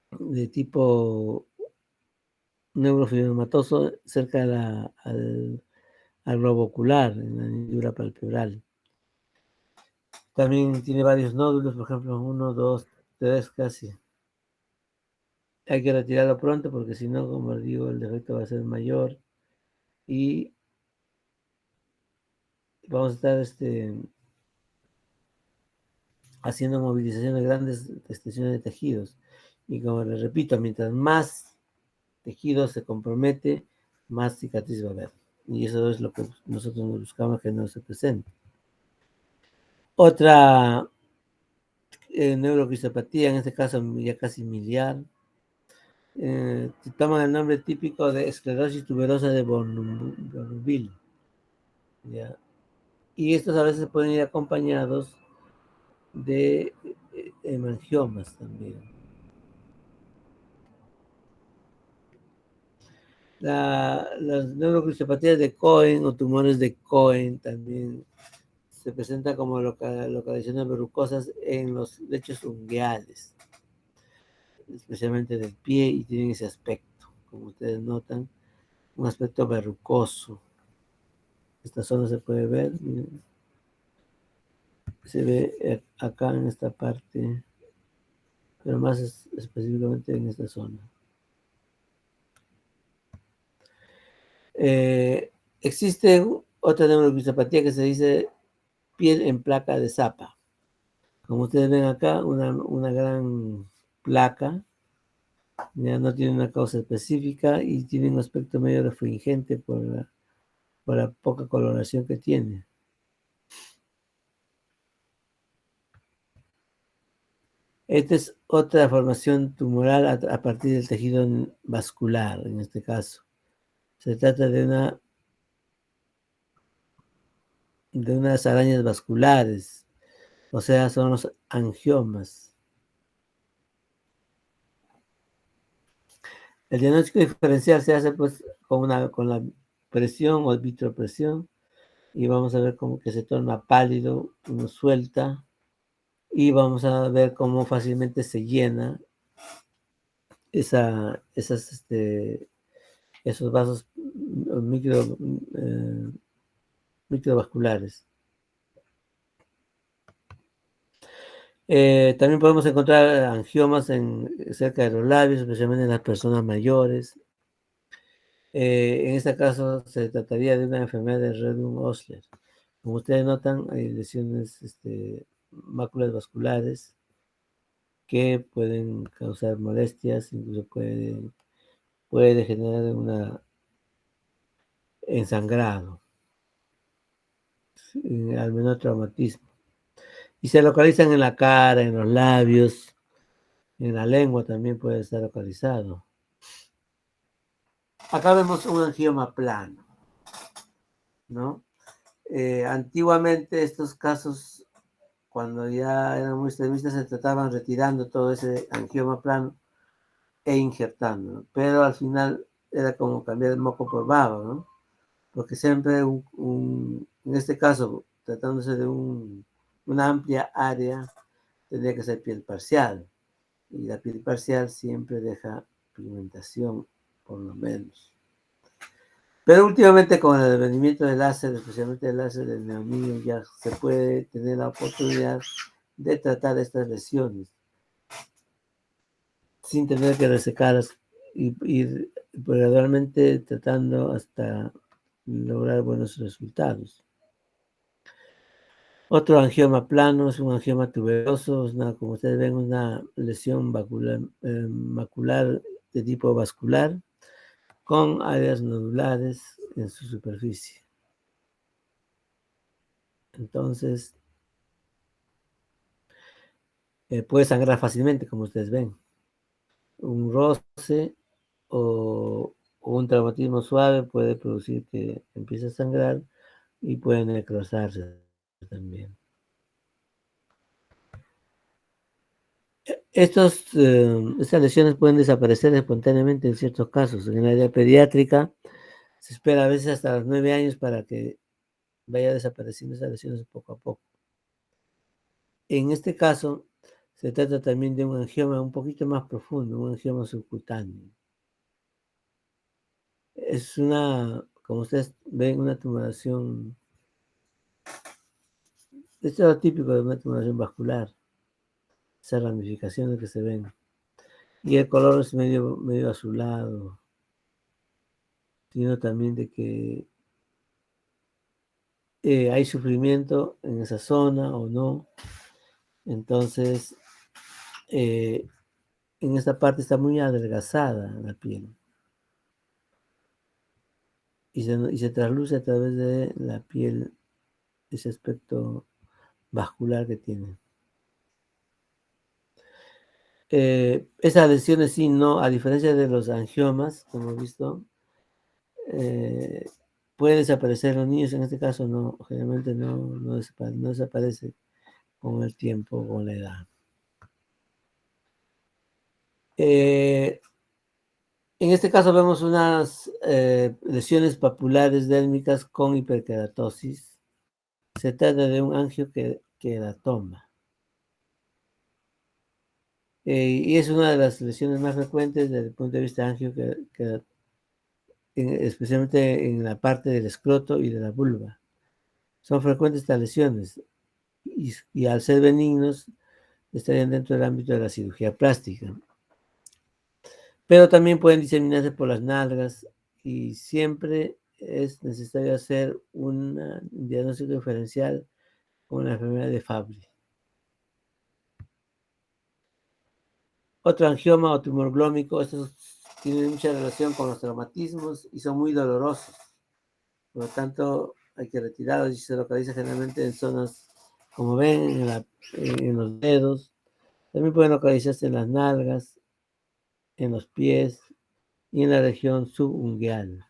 de tipo neurofibromatoso cerca al globo ocular, en la hendidura palpebral. También tiene varios nódulos, por ejemplo, 1, 2, 3 casi. Hay que retirarlo pronto porque si no, como digo, el defecto va a ser mayor y vamos a estar haciendo movilización de grandes extensiones de tejidos. Y como les repito, mientras más tejido se compromete, más cicatriz va a haber. Y eso es lo que nosotros buscamos que no se presente. Otra neuroquistopatía, en este caso ya casi miliar, toman el nombre típico de esclerosis tuberosa de Bournonville. ¿Ya? Y estos a veces pueden ir acompañados de hemangiomas también. Las neurocristopatías de Cohen o tumores de Cohen también se presentan como localizaciones verrucosas en los lechos ungueales, especialmente del pie, y tienen ese aspecto, como ustedes notan, un aspecto verrucoso. Esta zona se puede ver, miren, se ve acá en esta parte, pero más específicamente en esta zona. Existe otra neuroquistopatía que se dice piel en placa de Zappa. Como ustedes ven acá, una gran placa, ya no tiene una causa específica y tiene un aspecto medio refringente por la poca coloración que tiene. Esta es otra formación tumoral a partir del tejido vascular, en este caso. Se trata de unas arañas vasculares, o sea, son los angiomas. El diagnóstico diferencial se hace pues con la presión o vitropresión y vamos a ver cómo que se torna pálido, uno suelta y vamos a ver cómo fácilmente se llena esos vasos microvasculares. También podemos encontrar angiomas cerca de los labios, especialmente en las personas mayores. En este caso se trataría de una enfermedad de Redung-Osler. Como ustedes notan, hay lesiones, máculas vasculares que pueden causar molestias, incluso puede generar ensangrado, al menor traumatismo. Y se localizan en la cara, en los labios, en la lengua también puede estar localizado. Acá vemos un angioma plano, ¿no? Antiguamente estos casos, cuando ya eran muy extremistas, se trataban retirando todo ese angioma plano e injertando, ¿no? Pero al final era como cambiar el moco por baba, ¿no? Porque siempre en este caso, tratándose de una amplia área, tendría que ser piel parcial. Y la piel parcial siempre deja pigmentación, por lo menos. Pero últimamente con el advenimiento del láser, especialmente el láser del neonímero, ya se puede tener la oportunidad de tratar estas lesiones sin tener que resecarlas y ir gradualmente tratando hasta lograr buenos resultados. Otro angioma plano es un angioma tuberoso, como ustedes ven, una lesión macular de tipo vascular con áreas nodulares en su superficie. Entonces, puede sangrar fácilmente, como ustedes ven. Un roce o un traumatismo suave puede producir que empiece a sangrar y puede necrosarse también. Estas lesiones pueden desaparecer espontáneamente en ciertos casos. En el área pediátrica se espera a veces hasta los 9 años para que vaya desapareciendo esas lesiones poco a poco. En este caso, se trata también de un angioma un poquito más profundo, un angioma subcutáneo. Es como ustedes ven, una tumoración, es lo típico de una tumoración vascular, esas ramificaciones que se ven. Y el color es medio azulado, sino también de que hay sufrimiento en esa zona o no. Entonces, en esta parte está muy adelgazada la piel. Y se trasluce a través de la piel ese aspecto vascular que tiene. Esas lesiones sí, no, a diferencia de los angiomas, como hemos visto, pueden desaparecer en los niños, en este caso no, generalmente no desaparece con el tiempo o con la edad. En este caso vemos unas lesiones papulares dérmicas con hiperkeratosis. Se trata de un angioqueratoma. Y es una de las lesiones más frecuentes desde el punto de vista angioqueratoma, especialmente en la parte del escroto y de la vulva. Son frecuentes estas lesiones y al ser benignos estarían dentro del ámbito de la cirugía plástica. Pero también pueden diseminarse por las nalgas y siempre es necesario hacer un diagnóstico diferencial con la enfermedad de Fabry. Otro angioma o tumor glómico, estos tienen mucha relación con los traumatismos y son muy dolorosos. Por lo tanto, hay que retirarlos y se localiza generalmente en zonas, como ven, en los dedos. También pueden localizarse en las nalgas, en los pies y en la región subungueal.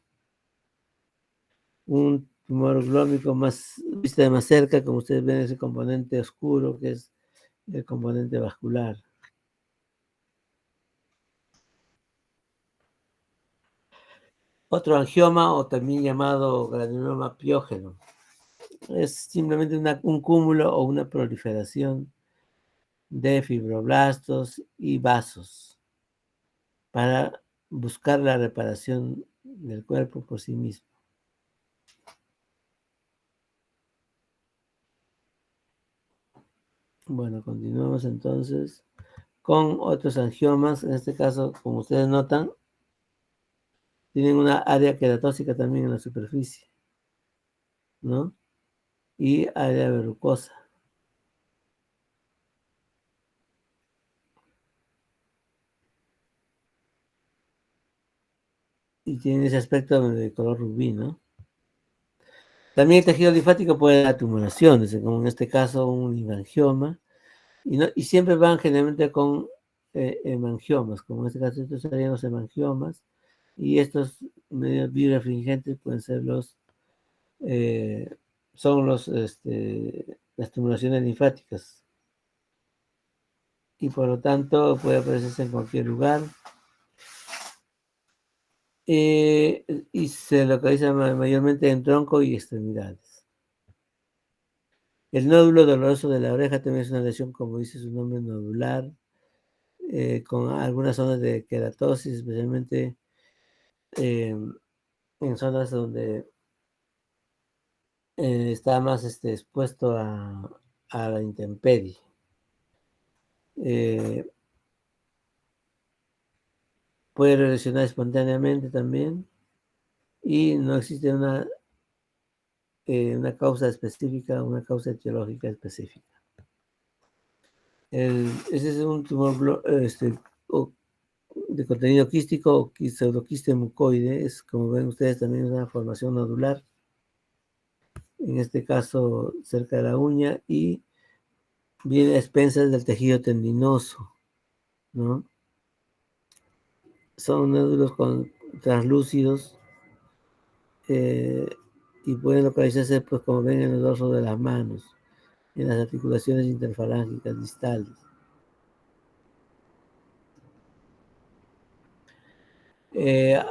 Un tumor glómico visto de más cerca, como ustedes ven, ese componente oscuro que es el componente vascular. Otro angioma, o también llamado granuloma piógeno, es simplemente un cúmulo o una proliferación de fibroblastos y vasos para buscar la reparación del cuerpo por sí mismo. Bueno, continuamos entonces con otros angiomas. En este caso, como ustedes notan, tienen una área queratóxica también en la superficie, ¿no? Y área verrucosa. Y tienen ese aspecto de color rubí, ¿no? También el tejido linfático puede dar tumoraciones, como en este caso un hemangioma, y siempre van generalmente con hemangiomas, como en este caso estos serían los hemangiomas, y estos medios birefringentes pueden ser las tumoraciones linfáticas, y por lo tanto puede aparecerse en cualquier lugar, y se localiza mayormente en tronco y extremidades. El nódulo doloroso de la oreja también es una lesión, como dice su nombre, nodular, con algunas zonas de queratosis, especialmente en zonas donde está más expuesto a la intemperie. Puede regresionar espontáneamente también y no existe una causa específica, una causa etiológica específica. Ese es un tumor de contenido quístico o pseudoquiste mucoide. Es, como ven ustedes, también una formación nodular, en este caso cerca de la uña, y viene a expensas del tejido tendinoso, ¿no? Son nódulos translúcidos, y pueden localizarse, pues como ven, en el dorso de las manos, en las articulaciones interfalángicas distales.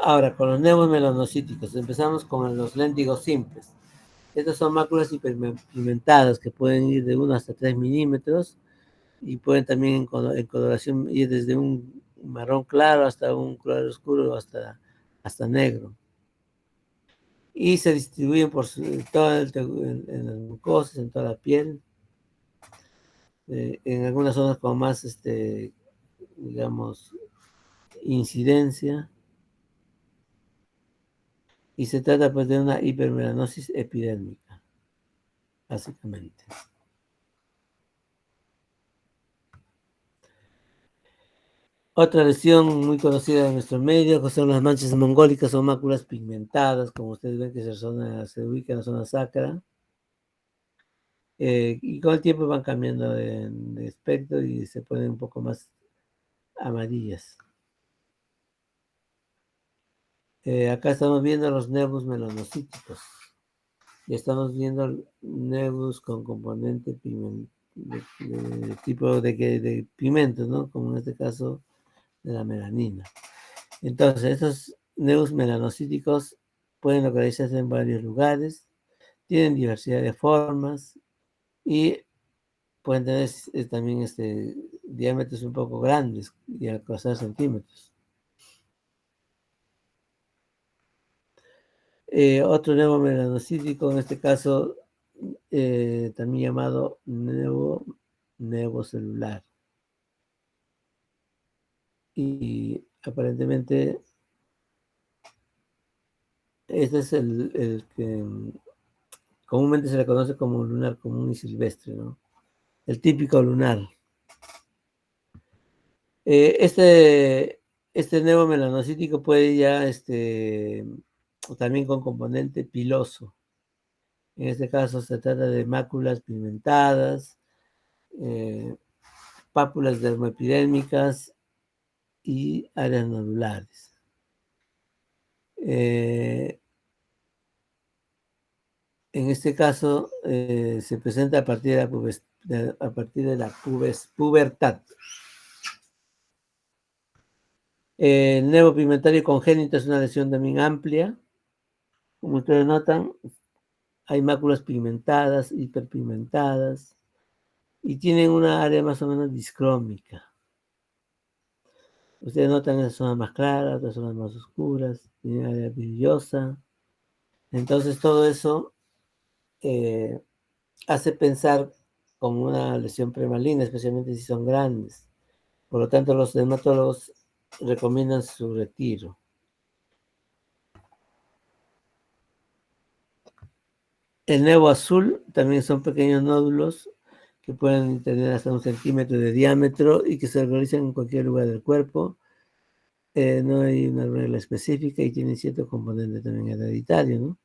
Ahora, con los nevos melanocíticos, empezamos con los léntigos simples. Estas son máculas hiperpigmentadas que pueden ir de 1 hasta 3 milímetros y pueden también en coloración ir desde un marrón claro hasta un claro oscuro hasta negro. Y se distribuyen por en las mucosas, en toda la piel, en algunas zonas con más, digamos, incidencia. Y se trata pues de una hipermelanosis epidérmica, básicamente. Otra lesión muy conocida en nuestro medio, que son las manchas mongólicas o máculas pigmentadas, como ustedes ven que se ubica en la zona sacra. Y con el tiempo van cambiando de aspecto y se ponen un poco más amarillas. Acá estamos viendo los nevus melanocíticos. Y estamos viendo nevus con componente de tipo de pigmentos, ¿no? Como en este caso de la melanina. Entonces, estos nevus melanocíticos pueden localizarse en varios lugares, tienen diversidad de formas y pueden tener también diámetros un poco grandes y alcanzar centímetros. Otro nevo melanocítico, en este caso, también llamado nevo celular. Y aparentemente este es el que comúnmente se le conoce como lunar común y silvestre, ¿no? El típico lunar. Este nevo melanocítico puede ya también con componente piloso. En este caso se trata de máculas pigmentadas, pápulas dermoepidérmicas y áreas nodulares. En este caso se presenta a partir de la pubertad. El nevo pigmentario congénito es una lesión también amplia. Como ustedes notan, hay máculas pigmentadas, hiperpigmentadas, y tienen una área más o menos discrómica. Ustedes notan esas zonas más claras, otras zonas más oscuras, tienen área brillosa. Entonces todo eso hace pensar como una lesión premaligna, especialmente si son grandes. Por lo tanto, los dermatólogos recomiendan su retiro. El nevo azul también son pequeños nódulos que pueden tener hasta 1 centímetro de diámetro y que se localizan en cualquier lugar del cuerpo. No hay una regla específica y tienen cierto componente también hereditario, ¿no?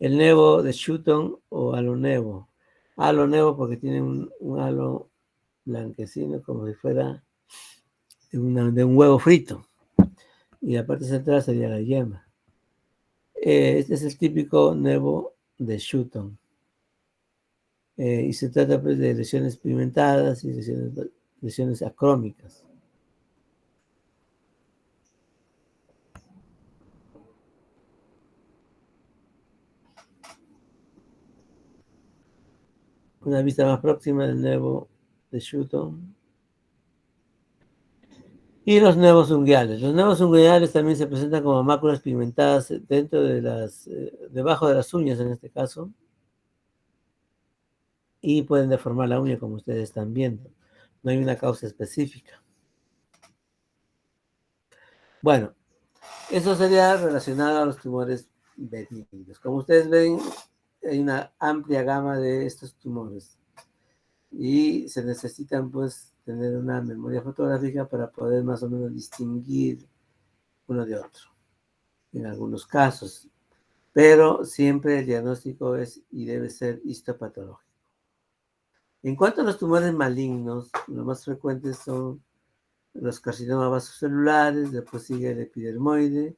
El nevo de Sutton o alonevo. Alonevo porque tiene un halo blanquecino como si fuera de un huevo frito. Y la parte central sería la yema. Este es el típico nevo de Sutton. Y se trata pues de lesiones pigmentadas y lesiones acrómicas. Una vista más próxima del nevo de Sutton. Y los nevos unguiales. Los nevos unguiales también se presentan como máculas pigmentadas debajo de las uñas en este caso. Y pueden deformar la uña como ustedes están viendo. No hay una causa específica. Bueno, eso sería relacionado a los tumores benignos. Como ustedes ven, hay una amplia gama de estos tumores. Y se necesitan pues tener una memoria fotográfica para poder más o menos distinguir uno de otro, en algunos casos. Pero siempre el diagnóstico es y debe ser histopatológico. En cuanto a los tumores malignos, los más frecuentes son los carcinomas vasocelulares, después sigue el epidermoide,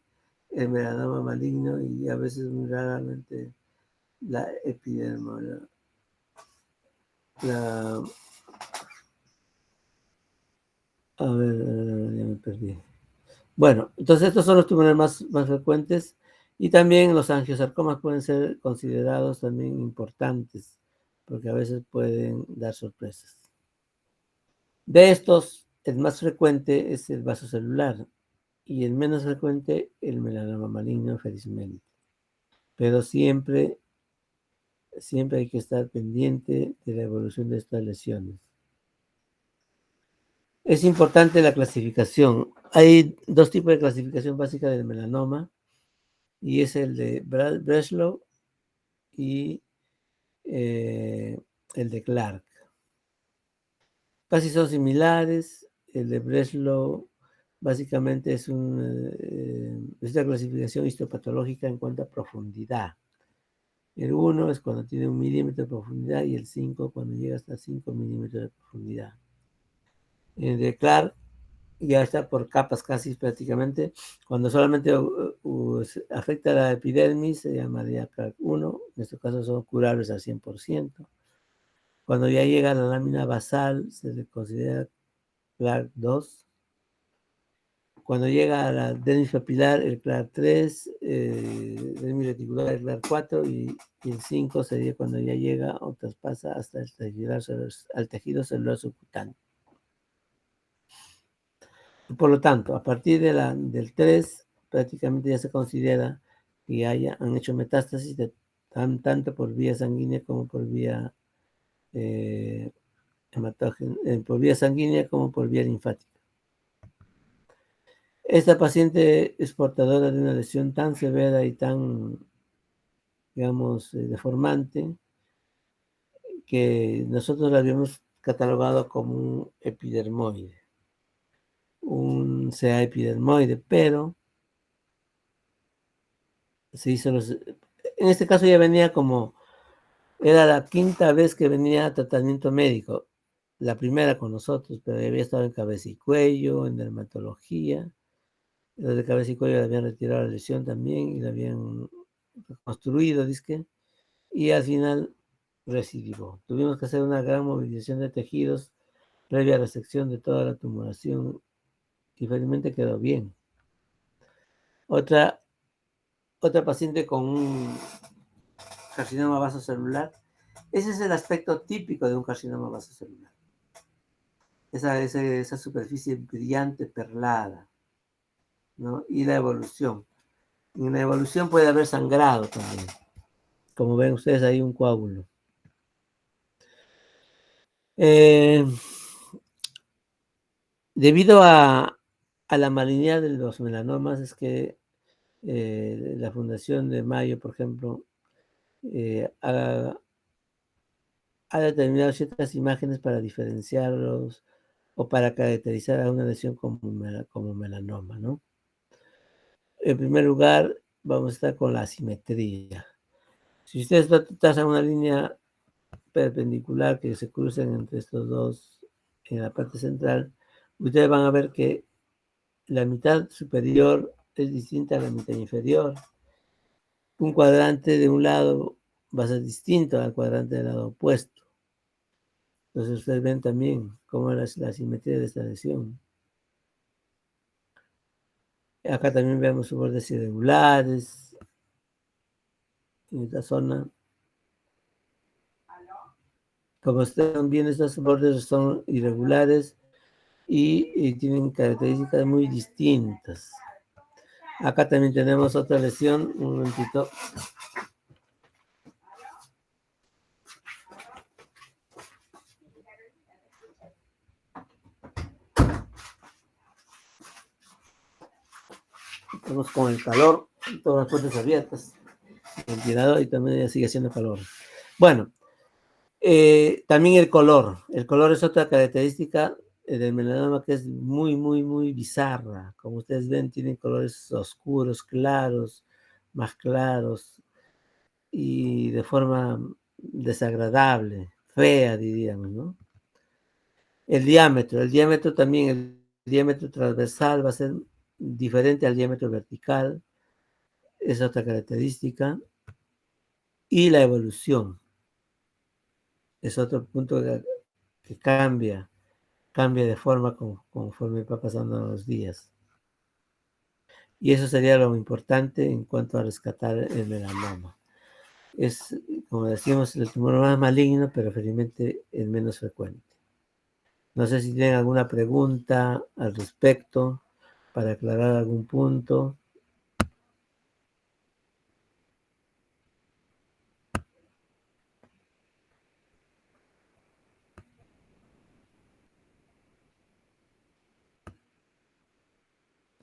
el melanoma maligno y a veces muy raramente la epidermoide. A ver, ya me perdí. Bueno, entonces estos son los tumores más frecuentes y también los angiosarcomas pueden ser considerados también importantes porque a veces pueden dar sorpresas. De estos, el más frecuente es el vasocelular y el menos frecuente el melanoma maligno, felizmente. Pero siempre hay que estar pendiente de la evolución de estas lesiones. Es importante la clasificación. Hay dos tipos de clasificación básica del melanoma y es el de Breslow y el de Clark. Casi son similares. El de Breslow básicamente es una clasificación histopatológica en cuanto a profundidad. El 1 es cuando tiene 1 milímetro de profundidad y el 5 cuando llega hasta 5 milímetros de profundidad. El de Clark ya está por capas casi prácticamente. Cuando solamente afecta la epidermis se llamaría Clark 1. En este caso son curables al 100%. Cuando ya llega a la lámina basal se le considera Clark 2. Cuando llega a la dermis papilar, el Clark 3, dermis reticular, el Clark 4 y el 5 sería cuando ya llega o traspasa hasta el tejido celular subcutáneo. Por lo tanto, a partir del 3, prácticamente ya se considera que han hecho metástasis tanto por vía sanguínea como por vía por vía sanguínea como por vía linfática. Esta paciente es portadora de una lesión tan severa y tan, digamos, deformante, que nosotros la habíamos catalogado como un epidermoide, un CA epidermoide, pero se hizo en este caso ya venía era la quinta vez que venía a tratamiento médico, la primera con nosotros, pero ya había estado en cabeza y cuello, en dermatología. Los de cabeza y cuello le habían retirado la lesión también y la habían reconstruido, disque, y al final recidivó. Tuvimos que hacer una gran movilización de tejidos previa resección de toda la tumoración y felizmente quedó bien. Otra paciente con un carcinoma vasocelular. Ese es el aspecto típico de un carcinoma vasocelular. Esa superficie brillante, perlada, ¿no? Y la evolución. En la evolución puede haber sangrado también. Como ven ustedes ahí, un coágulo. Debido a la malignidad de los melanomas es que la Fundación de Mayo, por ejemplo, ha determinado ciertas imágenes para diferenciarlos o para caracterizar a una lesión como melanoma, ¿no? En primer lugar, vamos a estar con la asimetría. Si ustedes trazan una línea perpendicular que se crucen entre estos dos en la parte central, ustedes van a ver que la mitad superior es distinta a la mitad inferior. Un cuadrante de un lado va a ser distinto al cuadrante del lado opuesto. Entonces ustedes ven también cómo es la simetría de esta lesión. Acá también vemos bordes irregulares en esta zona. Como ustedes ven, estos bordes son irregulares y tienen características muy distintas. Acá también tenemos otra lesión, un momentito. Estamos con el calor, todas las puertas abiertas, el ventilador y también ya sigue haciendo calor. Bueno, También el color. El color es otra característica del melanoma que es muy, muy, muy bizarra. Como ustedes ven, tienen colores oscuros, claros, más claros y de forma desagradable, fea, diríamos, ¿no? El diámetro también, el diámetro transversal va a ser diferente al diámetro vertical, es otra característica. Y la evolución es otro punto que cambia de forma conforme va pasando los días. Y eso sería lo importante en cuanto a rescatar el melanoma. Es, como decimos, el tumor más maligno, pero felizmente el menos frecuente. No sé si tienen alguna pregunta al respecto para aclarar algún punto.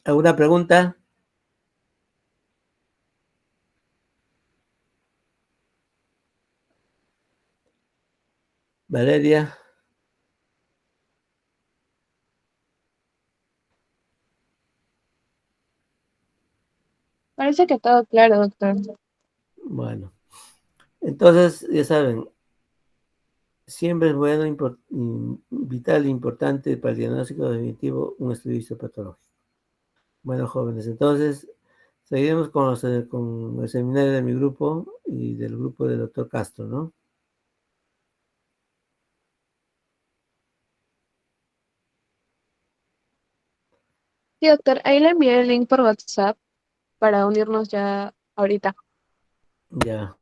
¿Alguna pregunta? Valeria. Parece que todo claro, doctor. Bueno, entonces, ya saben, siempre es bueno, vital e importante para el diagnóstico definitivo un estudio histopatológico. Bueno, jóvenes, entonces seguiremos con el seminario de mi grupo y del grupo del doctor Castro, ¿no? Sí, doctor, ahí le envié el link por WhatsApp para unirnos ya ahorita. Ya.